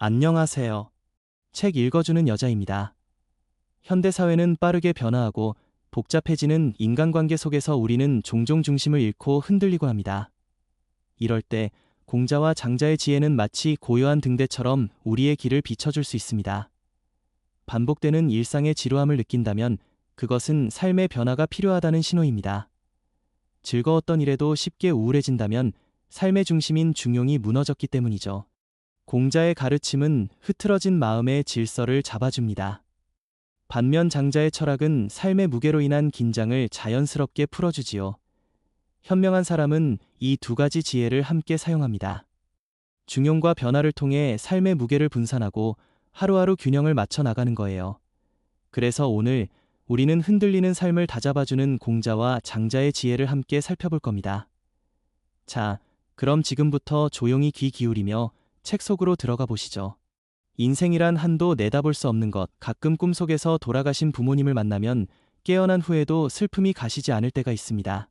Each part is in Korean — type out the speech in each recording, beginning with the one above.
안녕하세요. 책 읽어주는 여자입니다. 현대사회는 빠르게 변화하고 복잡해지는 인간관계 속에서 우리는 종종 중심을 잃고 흔들리고 합니다. 이럴 때 공자와 장자의 지혜는 마치 고요한 등대처럼 우리의 길을 비춰줄 수 있습니다. 반복되는 일상의 지루함을 느낀다면 그것은 삶의 변화가 필요하다는 신호입니다. 즐거웠던 일에도 쉽게 우울해진다면 삶의 중심인 중용이 무너졌기 때문이죠. 공자의 가르침은 흐트러진 마음의 질서를 잡아줍니다. 반면 장자의 철학은 삶의 무게로 인한 긴장을 자연스럽게 풀어주지요. 현명한 사람은 이 두 가지 지혜를 함께 사용합니다. 중용과 변화를 통해 삶의 무게를 분산하고 하루하루 균형을 맞춰 나가는 거예요. 그래서 오늘 우리는 흔들리는 삶을 다잡아주는 공자와 장자의 지혜를 함께 살펴볼 겁니다. 자, 그럼 지금부터 조용히 귀 기울이며 책 속으로 들어가 보시죠. 인생이란 한도 내다볼 수 없는 것, 가끔 꿈속에서 돌아가신 부모님을 만나면 깨어난 후에도 슬픔이 가시지 않을 때가 있습니다.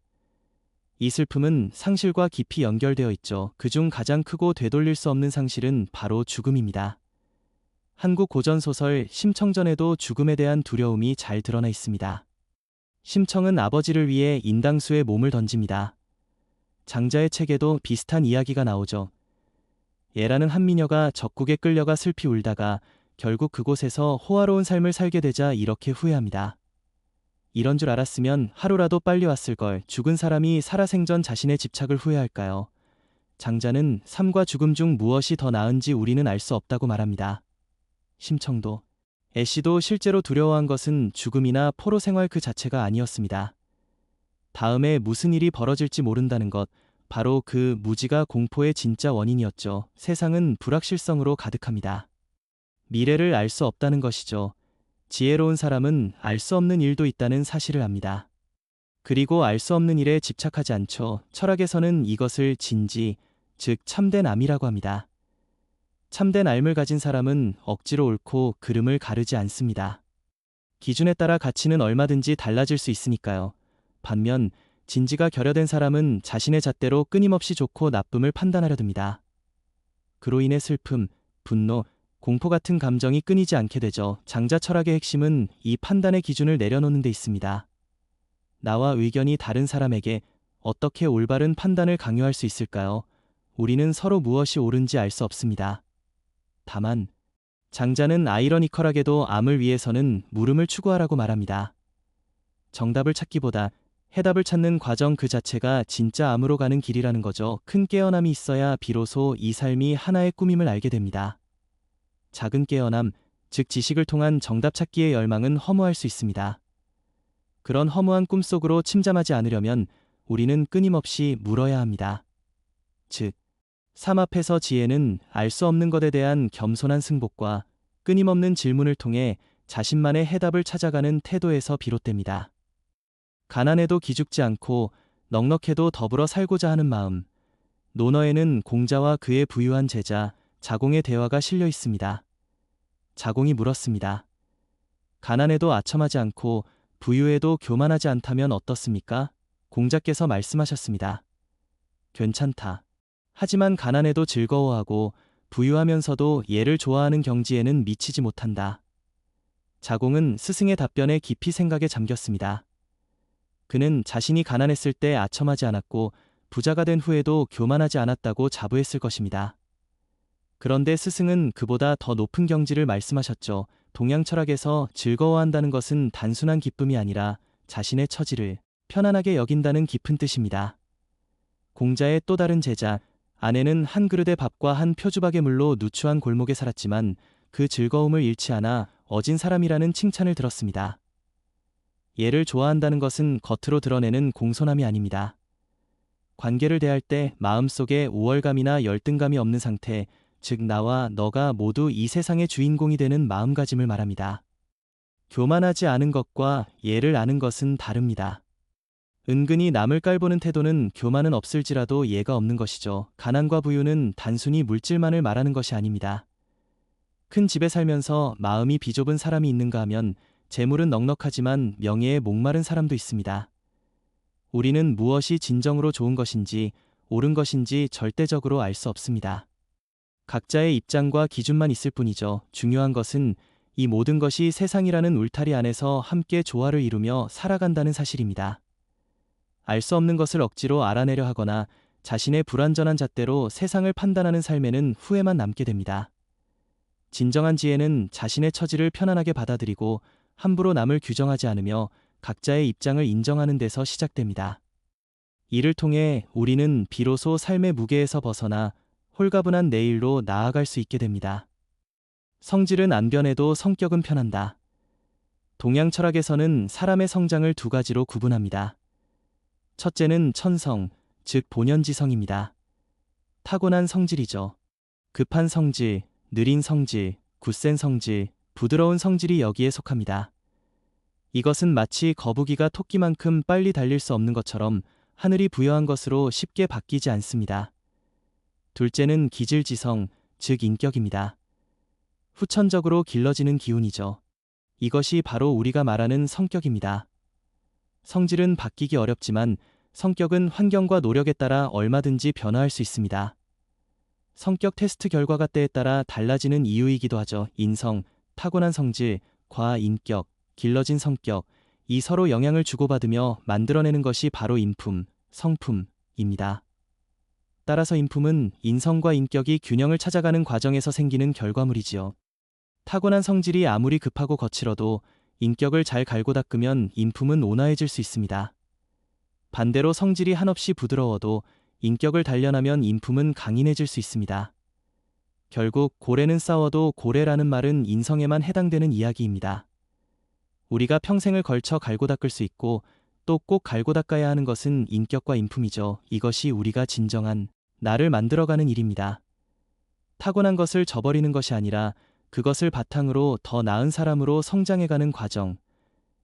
이 슬픔은 상실과 깊이 연결되어 있죠. 그중 가장 크고 되돌릴 수 없는 상실은 바로 죽음입니다. 한국 고전소설 심청전에도 죽음에 대한 두려움이 잘 드러나 있습니다. 심청은 아버지를 위해 인당수에 몸을 던집니다. 장자의 책에도 비슷한 이야기가 나오죠. 예라는 한 미녀가 적국에 끌려가 슬피 울다가 결국 그곳에서 호화로운 삶을 살게 되자 이렇게 후회합니다. 이런 줄 알았으면 하루라도 빨리 왔을 걸. 죽은 사람이 살아생전 자신의 집착을 후회할까요? 장자는 삶과 죽음 중 무엇이 더 나은지 우리는 알 수 없다고 말합니다. 심청도, 애씨도 실제로 두려워한 것은 죽음이나 포로 생활 그 자체가 아니었습니다. 다음에 무슨 일이 벌어질지 모른다는 것, 바로 그 무지가 공포의 진짜 원인이었죠. 세상은 불확실성으로 가득합니다. 미래를 알 수 없다는 것이죠. 지혜로운 사람은 알 수 없는 일도 있다는 사실을 압니다. 그리고 알 수 없는 일에 집착하지 않죠. 철학에서는 이것을 진지, 즉 참된 암이라고 합니다. 참된 알을 가진 사람은 억지로 옳고 그름을 가르지 않습니다. 기준에 따라 가치는 얼마든지 달라질 수 있으니까요. 반면 진지가 결여된 사람은 자신의 잣대로 끊임없이 좋고 나쁨을 판단하려 듭니다. 그로 인해 슬픔, 분노, 공포 같은 감정이 끊이지 않게 되죠. 장자 철학의 핵심은 이 판단의 기준을 내려놓는 데 있습니다. 나와 의견이 다른 사람에게 어떻게 올바른 판단을 강요할 수 있을까요? 우리는 서로 무엇이 옳은지 알 수 없습니다. 다만 장자는 아이러니컬하게도 암을 위해서는 물음을 추구하라고 말합니다. 정답을 찾기보다 해답을 찾는 과정 그 자체가 진짜 암으로 가는 길이라는 거죠. 큰 깨어남이 있어야 비로소 이 삶이 하나의 꿈임을 알게 됩니다. 작은 깨어남, 즉 지식을 통한 정답 찾기의 열망은 허무할 수 있습니다. 그런 허무한 꿈속으로 침잠하지 않으려면 우리는 끊임없이 물어야 합니다. 즉, 삶 앞에서 지혜는 알 수 없는 것에 대한 겸손한 승복과 끊임없는 질문을 통해 자신만의 해답을 찾아가는 태도에서 비롯됩니다. 가난해도 기죽지 않고 넉넉해도 더불어 살고자 하는 마음. 논어에는 공자와 그의 부유한 제자 자공의 대화가 실려 있습니다. 자공이 물었습니다. 가난해도 아첨하지 않고 부유해도 교만하지 않다면 어떻습니까? 공자께서 말씀하셨습니다. 괜찮다. 하지만 가난해도 즐거워하고 부유하면서도 예를 좋아하는 경지에는 미치지 못한다. 자공은 스승의 답변에 깊이 생각에 잠겼습니다. 그는 자신이 가난했을 때 아첨하지 않았고 부자가 된 후에도 교만하지 않았다고 자부했을 것입니다. 그런데 스승은 그보다 더 높은 경지를 말씀하셨죠. 동양 철학에서 즐거워한다는 것은 단순한 기쁨이 아니라 자신의 처지를 편안하게 여긴다는 깊은 뜻입니다. 공자의 또 다른 제자, 아내는 한 그릇의 밥과 한 표주박의 물로 누추한 골목에 살았지만 그 즐거움을 잃지 않아 어진 사람이라는 칭찬을 들었습니다. 예를 좋아한다는 것은 겉으로 드러내는 공손함이 아닙니다. 관계를 대할 때 마음속에 우월감이나 열등감이 없는 상태, 즉 나와 너가 모두 이 세상의 주인공이 되는 마음가짐을 말합니다. 교만하지 않은 것과 예를 아는 것은 다릅니다. 은근히 남을 깔보는 태도는 교만은 없을지라도 예가 없는 것이죠. 가난과 부유는 단순히 물질만을 말하는 것이 아닙니다. 큰 집에 살면서 마음이 비좁은 사람이 있는가 하면 재물은 넉넉하지만 명예에 목마른 사람도 있습니다. 우리는 무엇이 진정으로 좋은 것인지 옳은 것인지 절대적으로 알 수 없습니다. 각자의 입장과 기준만 있을 뿐이죠. 중요한 것은 이 모든 것이 세상이라는 울타리 안에서 함께 조화를 이루며 살아간다는 사실입니다. 알 수 없는 것을 억지로 알아내려 하거나 자신의 불완전한 잣대로 세상을 판단하는 삶에는 후회만 남게 됩니다. 진정한 지혜는 자신의 처지를 편안하게 받아들이고 함부로 남을 규정하지 않으며 각자의 입장을 인정하는 데서 시작됩니다. 이를 통해 우리는 비로소 삶의 무게에서 벗어나 홀가분한 내일로 나아갈 수 있게 됩니다. 성질은 안 변해도 성격은 편한다. 동양 철학에서는 사람의 성장을 두 가지로 구분합니다. 첫째는 천성, 즉 본연지성입니다. 타고난 성질이죠. 급한 성질, 느린 성질, 굳센 성질, 부드러운 성질이 여기에 속합니다. 이것은 마치 거북이가 토끼만큼 빨리 달릴 수 없는 것처럼 하늘이 부여한 것으로 쉽게 바뀌지 않습니다. 둘째는 기질지성, 즉 인격입니다. 후천적으로 길러지는 기운이죠. 이것이 바로 우리가 말하는 성격입니다. 성질은 바뀌기 어렵지만 성격은 환경과 노력에 따라 얼마든지 변화할 수 있습니다. 성격 테스트 결과가 때에 따라 달라지는 이유이기도 하죠. 인성, 타고난 성질, 과인격, 길러진 성격, 이 서로 영향을 주고받으며 만들어내는 것이 바로 인품, 성품입니다. 따라서 인품은 인성과 인격이 균형을 찾아가는 과정에서 생기는 결과물이지요. 타고난 성질이 아무리 급하고 거칠어도 인격을 잘 갈고 닦으면 인품은 온화해질 수 있습니다. 반대로 성질이 한없이 부드러워도 인격을 단련하면 인품은 강인해질 수 있습니다. 결국 고래는 싸워도 고래라는 말은 인성에만 해당되는 이야기입니다. 우리가 평생을 걸쳐 갈고 닦을 수 있고 또 꼭 갈고 닦아야 하는 것은 인격과 인품이죠. 이것이 우리가 진정한 나를 만들어가는 일입니다. 타고난 것을 저버리는 것이 아니라 그것을 바탕으로 더 나은 사람으로 성장해가는 과정,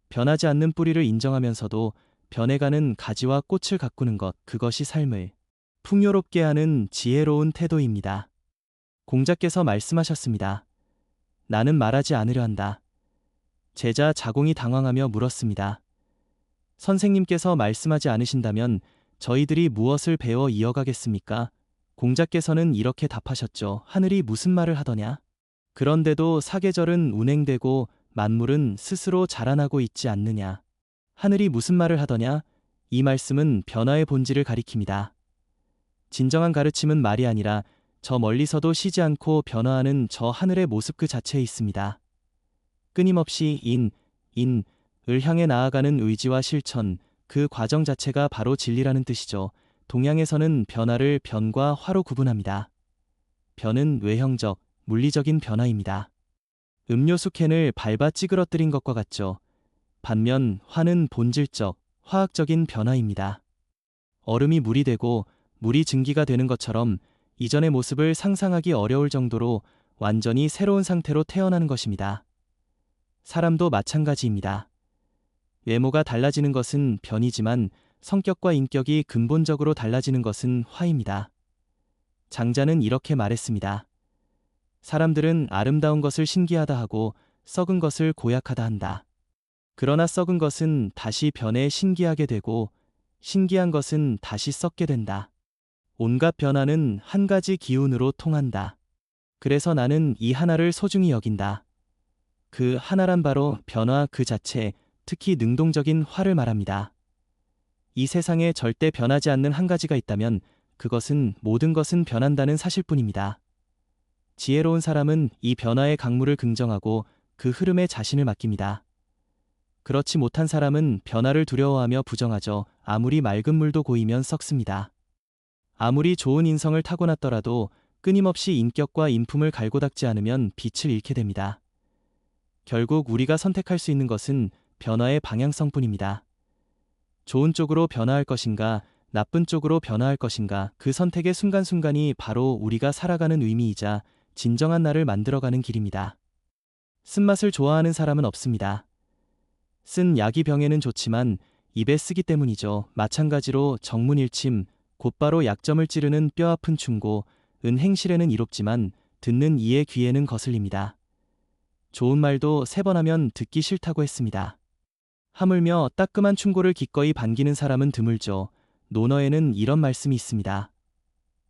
변하지 않는 뿌리를 인정하면서도 변해가는 가지와 꽃을 가꾸는 것, 그것이 삶을 풍요롭게 하는 지혜로운 태도입니다. 공자께서 말씀하셨습니다. 나는 말하지 않으려 한다. 제자 자공이 당황하며 물었습니다. 선생님께서 말씀하지 않으신다면 저희들이 무엇을 배워 이어가겠습니까? 공자께서는 이렇게 답하셨죠. 하늘이 무슨 말을 하더냐? 그런데도 사계절은 운행되고 만물은 스스로 자라나고 있지 않느냐. 하늘이 무슨 말을 하더냐? 이 말씀은 변화의 본질을 가리킵니다. 진정한 가르침은 말이 아니라 저 멀리서도 쉬지 않고 변화하는 저 하늘의 모습 그 자체에 있습니다. 끊임없이 을 향해 나아가는 의지와 실천, 그 과정 자체가 바로 진리라는 뜻이죠. 동양에서는 변화를 변과 화로 구분합니다. 변은 외형적, 물리적인 변화입니다. 음료수 캔을 밟아 찌그러뜨린 것과 같죠. 반면 화는 본질적, 화학적인 변화입니다. 얼음이 물이 되고 물이 증기가 되는 것처럼 이전의 모습을 상상하기 어려울 정도로 완전히 새로운 상태로 태어나는 것입니다. 사람도 마찬가지입니다. 외모가 달라지는 것은 변이지만 성격과 인격이 근본적으로 달라지는 것은 화입니다. 장자는 이렇게 말했습니다. 사람들은 아름다운 것을 신기하다 하고 썩은 것을 고약하다 한다. 그러나 썩은 것은 다시 변해 신기하게 되고 신기한 것은 다시 썩게 된다. 온갖 변화는 한 가지 기운으로 통한다. 그래서 나는 이 하나를 소중히 여긴다. 그 하나란 바로 변화 그 자체, 특히 능동적인 화를 말합니다. 이 세상에 절대 변하지 않는 한 가지가 있다면 그것은 모든 것은 변한다는 사실뿐입니다. 지혜로운 사람은 이 변화의 강물을 긍정하고 그 흐름에 자신을 맡깁니다. 그렇지 못한 사람은 변화를 두려워하며 부정하죠. 아무리 맑은 물도 고이면 썩습니다. 아무리 좋은 인성을 타고났더라도 끊임없이 인격과 인품을 갈고 닦지 않으면 빛을 잃게 됩니다. 결국 우리가 선택할 수 있는 것은 변화의 방향성뿐입니다. 좋은 쪽으로 변화할 것인가, 나쁜 쪽으로 변화할 것인가, 그 선택의 순간순간이 바로 우리가 살아가는 의미이자 진정한 나를 만들어가는 길입니다. 쓴맛을 좋아하는 사람은 없습니다. 쓴 약이 병에는 좋지만 입에 쓰기 때문이죠. 마찬가지로 정문일침, 곧바로 약점을 찌르는 뼈아픈 충고, 행실에는 이롭지만 듣는 이의 귀에는 거슬립니다. 좋은 말도 3번 하면 듣기 싫다고 했습니다. 하물며 따끔한 충고를 기꺼이 반기는 사람은 드물죠. 논어에는 이런 말씀이 있습니다.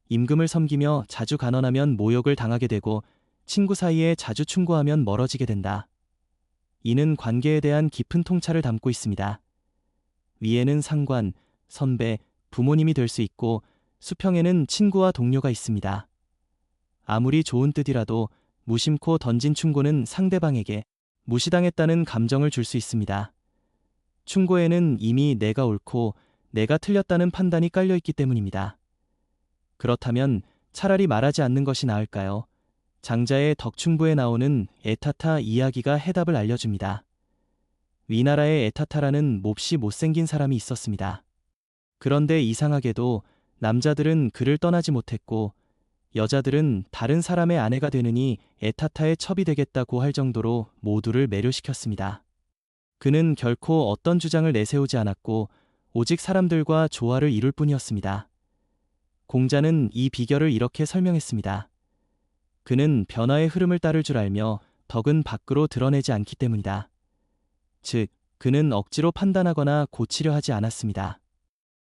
임금을 섬기며 자주 간언하면 모욕을 당하게 되고 친구 사이에 자주 충고하면 멀어지게 된다. 이는 관계에 대한 깊은 통찰을 담고 있습니다. 위에는 상관, 선배, 부모님이 될 수 있고 수평에는 친구와 동료가 있습니다. 아무리 좋은 뜻이라도 무심코 던진 충고는 상대방에게 무시당했다는 감정을 줄 수 있습니다. 충고에는 이미 내가 옳고 내가 틀렸다는 판단이 깔려 있기 때문입니다. 그렇다면 차라리 말하지 않는 것이 나을까요? 장자의 덕충부에 나오는 에타타 이야기가 해답을 알려줍니다. 위나라에 에타타라는 몹시 못생긴 사람이 있었습니다. 그런데 이상하게도 남자들은 그를 떠나지 못했고 여자들은 다른 사람의 아내가 되느니 에타타의 첩이 되겠다고 할 정도로 모두를 매료시켰습니다. 그는 결코 어떤 주장을 내세우지 않았고 오직 사람들과 조화를 이룰 뿐이었습니다. 공자는 이 비결을 이렇게 설명했습니다. 그는 변화의 흐름을 따를 줄 알며 덕은 밖으로 드러내지 않기 때문이다. 즉, 그는 억지로 판단하거나 고치려 하지 않았습니다.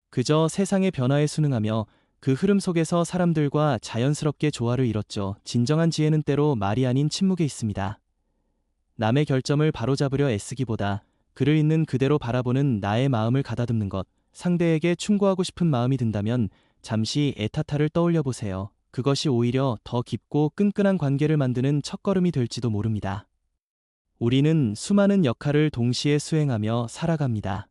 그저 세상의 변화에 순응하며 그 흐름 속에서 사람들과 자연스럽게 조화를 이뤘죠. 진정한 지혜는 때로 말이 아닌 침묵에 있습니다. 남의 결점을 바로잡으려 애쓰기보다 그를 있는 그대로 바라보는 나의 마음을 가다듬는 것, 상대에게 충고하고 싶은 마음이 든다면 잠시 에타타를 떠올려 보세요. 그것이 오히려 더 깊고 끈끈한 관계를 만드는 첫걸음이 될지도 모릅니다. 우리는 수많은 역할을 동시에 수행하며 살아갑니다.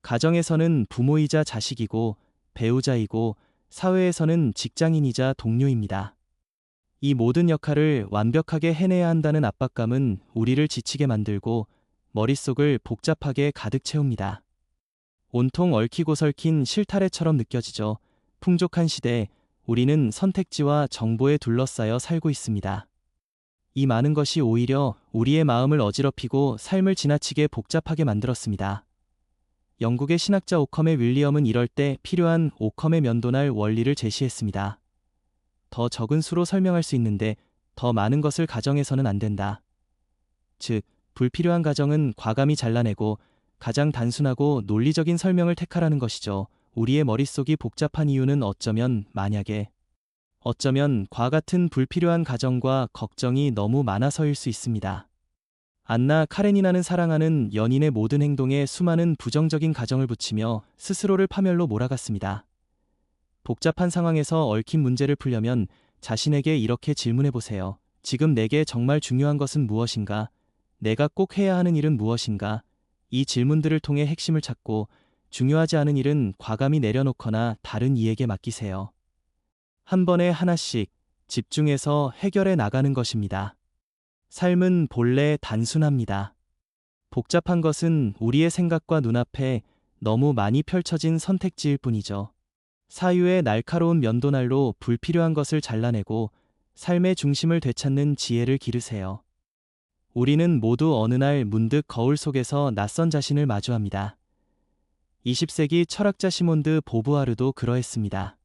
가정에서는 부모이자 자식이고 배우자이고 사회에서는 직장인이자 동료입니다. 이 모든 역할을 완벽하게 해내야 한다는 압박감은 우리를 지치게 만들고 머릿속을 복잡하게 가득 채웁니다. 온통 얽히고 설킨 실타래처럼 느껴지죠. 풍족한 시대, 우리는 선택지와 정보에 둘러싸여 살고 있습니다. 이 많은 것이 오히려 우리의 마음을 어지럽히고 삶을 지나치게 복잡하게 만들었습니다. 영국의 신학자 오컴의 윌리엄은 이럴 때 필요한 오컴의 면도날 원리를 제시했습니다. 더 적은 수로 설명할 수 있는데 더 많은 것을 가정해서는 안 된다. 즉, 불필요한 가정은 과감히 잘라내고 가장 단순하고 논리적인 설명을 택하라는 것이죠. 우리의 머릿속이 복잡한 이유는 어쩌면 과 같은 불필요한 가정과 걱정이 너무 많아서일 수 있습니다. 안나 카레니나는 사랑하는 연인의 모든 행동에 수많은 부정적인 가정을 붙이며 스스로를 파멸로 몰아갔습니다. 복잡한 상황에서 얽힌 문제를 풀려면 자신에게 이렇게 질문해 보세요. 지금 내게 정말 중요한 것은 무엇인가? 내가 꼭 해야 하는 일은 무엇인가? 이 질문들을 통해 핵심을 찾고 중요하지 않은 일은 과감히 내려놓거나 다른 이에게 맡기세요. 한 번에 하나씩 집중해서 해결해 나가는 것입니다. 삶은 본래 단순합니다. 복잡한 것은 우리의 생각과 눈앞에 너무 많이 펼쳐진 선택지일 뿐이죠. 사유의 날카로운 면도날로 불필요한 것을 잘라내고 삶의 중심을 되찾는 지혜를 기르세요. 우리는 모두 어느 날 문득 거울 속에서 낯선 자신을 마주합니다. 20세기 철학자 시몬드 보부아르도 그러했습니다.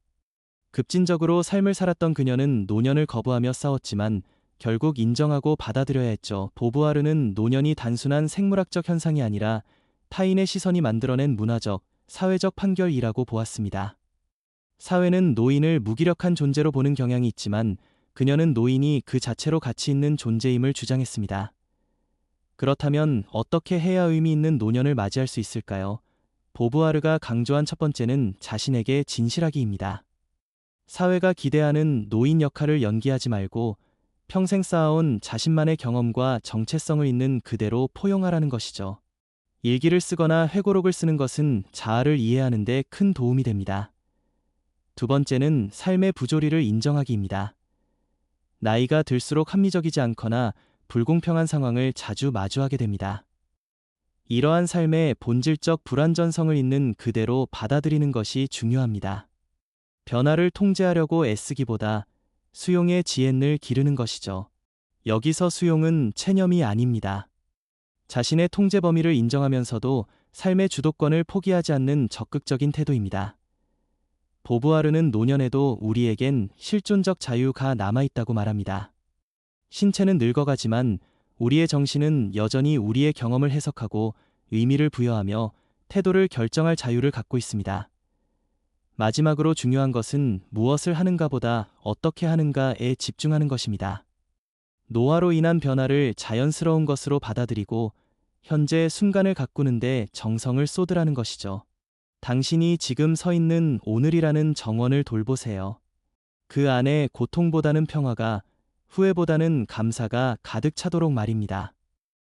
급진적으로 삶을 살았던 그녀는 노년을 거부하며 싸웠지만 결국 인정하고 받아들여야 했죠. 보부아르는 노년이 단순한 생물학적 현상이 아니라 타인의 시선이 만들어낸 문화적, 사회적 판결이라고 보았습니다. 사회는 노인을 무기력한 존재로 보는 경향이 있지만 그녀는 노인이 그 자체로 가치 있는 존재임을 주장했습니다. 그렇다면 어떻게 해야 의미 있는 노년을 맞이할 수 있을까요? 보부아르가 강조한 첫 번째는 자신에게 진실하기입니다. 사회가 기대하는 노인 역할을 연기하지 말고 평생 쌓아온 자신만의 경험과 정체성을 있는 그대로 포용하라는 것이죠. 일기를 쓰거나 회고록을 쓰는 것은 자아를 이해하는 데 큰 도움이 됩니다. 두 번째는 삶의 부조리를 인정하기입니다. 나이가 들수록 합리적이지 않거나 불공평한 상황을 자주 마주하게 됩니다. 이러한 삶의 본질적 불완전성을 있는 그대로 받아들이는 것이 중요합니다. 변화를 통제하려고 애쓰기보다 수용의 지혜를 기르는 것이죠. 여기서 수용은 체념이 아닙니다. 자신의 통제 범위를 인정하면서도 삶의 주도권을 포기하지 않는 적극적인 태도입니다. 보부아르는 노년에도 우리에겐 실존적 자유가 남아있다고 말합니다. 신체는 늙어가지만 우리의 정신은 여전히 우리의 경험을 해석하고 의미를 부여하며 태도를 결정할 자유를 갖고 있습니다. 마지막으로 중요한 것은 무엇을 하는가보다 어떻게 하는가에 집중하는 것입니다. 노화로 인한 변화를 자연스러운 것으로 받아들이고 현재 순간을 가꾸는데 정성을 쏟으라는 것이죠. 당신이 지금 서 있는 오늘이라는 정원을 돌보세요. 그 안에 고통보다는 평화가, 후회보다는 감사가 가득 차도록 말입니다.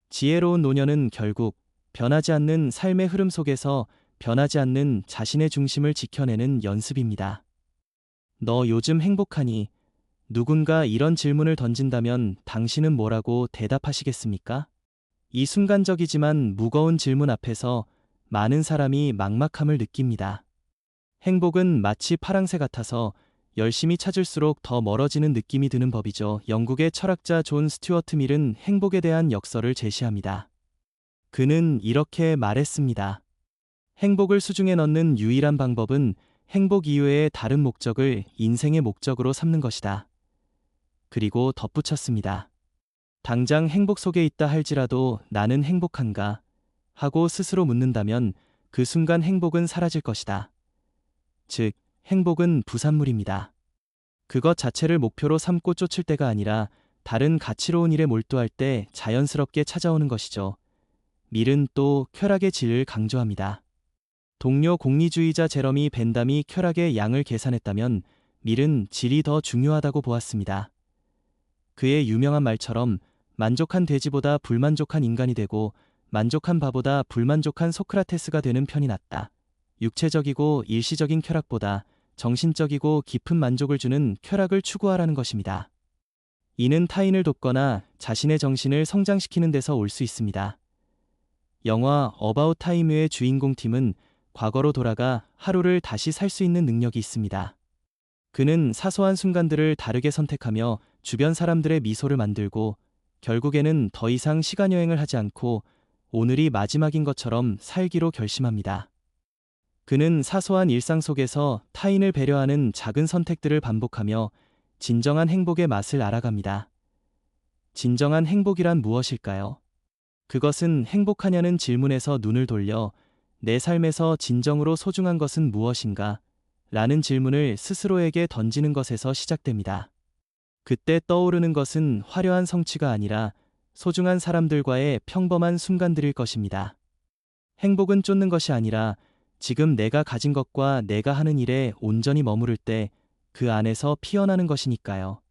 지혜로운 노년은 결국 변하지 않는 삶의 흐름 속에서 변하지 않는 자신의 중심을 지켜내는 연습입니다. 너 요즘 행복하니? 누군가 이런 질문을 던진다면 당신은 뭐라고 대답하시겠습니까? 이 순간적이지만 무거운 질문 앞에서 많은 사람이 막막함을 느낍니다. 행복은 마치 파랑새 같아서 열심히 찾을수록 더 멀어지는 느낌이 드는 법이죠. 영국의 철학자 존 스튜어트 밀은 행복에 대한 역설을 제시합니다. 그는 이렇게 말했습니다. 행복을 수중에 넣는 유일한 방법은 행복 이외의 다른 목적을 인생의 목적으로 삼는 것이다. 그리고 덧붙였습니다. 당장 행복 속에 있다 할지라도 나는 행복한가? 하고 스스로 묻는다면 그 순간 행복은 사라질 것이다. 즉, 행복은 부산물입니다. 그것 자체를 목표로 삼고 쫓을 때가 아니라 다른 가치로운 일에 몰두할 때 자연스럽게 찾아오는 것이죠. 밀은 또 쾌락의 질을 강조합니다. 동료 공리주의자 제러미 벤담이 쾌락의 양을 계산했다면 밀은 질이 더 중요하다고 보았습니다. 그의 유명한 말처럼 만족한 돼지보다 불만족한 인간이 되고 만족한 바보다 불만족한 소크라테스가 되는 편이 낫다. 육체적이고 일시적인 쾌락보다 정신적이고 깊은 만족을 주는 쾌락을 추구하라는 것입니다. 이는 타인을 돕거나 자신의 정신을 성장시키는 데서 올 수 있습니다. 영화 어바웃 타임의 주인공 팀은 과거로 돌아가 하루를 다시 살 수 있는 능력이 있습니다. 그는 사소한 순간들을 다르게 선택하며 주변 사람들의 미소를 만들고 결국에는 더 이상 시간여행을 하지 않고 오늘이 마지막인 것처럼 살기로 결심합니다. 그는 사소한 일상 속에서 타인을 배려하는 작은 선택들을 반복하며 진정한 행복의 맛을 알아갑니다. 진정한 행복이란 무엇일까요? 그것은 행복하냐는 질문에서 눈을 돌려 내 삶에서 진정으로 소중한 것은 무엇인가? 라는 질문을 스스로에게 던지는 것에서 시작됩니다. 그때 떠오르는 것은 화려한 성취가 아니라 소중한 사람들과의 평범한 순간들일 것입니다. 행복은 쫓는 것이 아니라 지금 내가 가진 것과 내가 하는 일에 온전히 머무를 때 그 안에서 피어나는 것이니까요.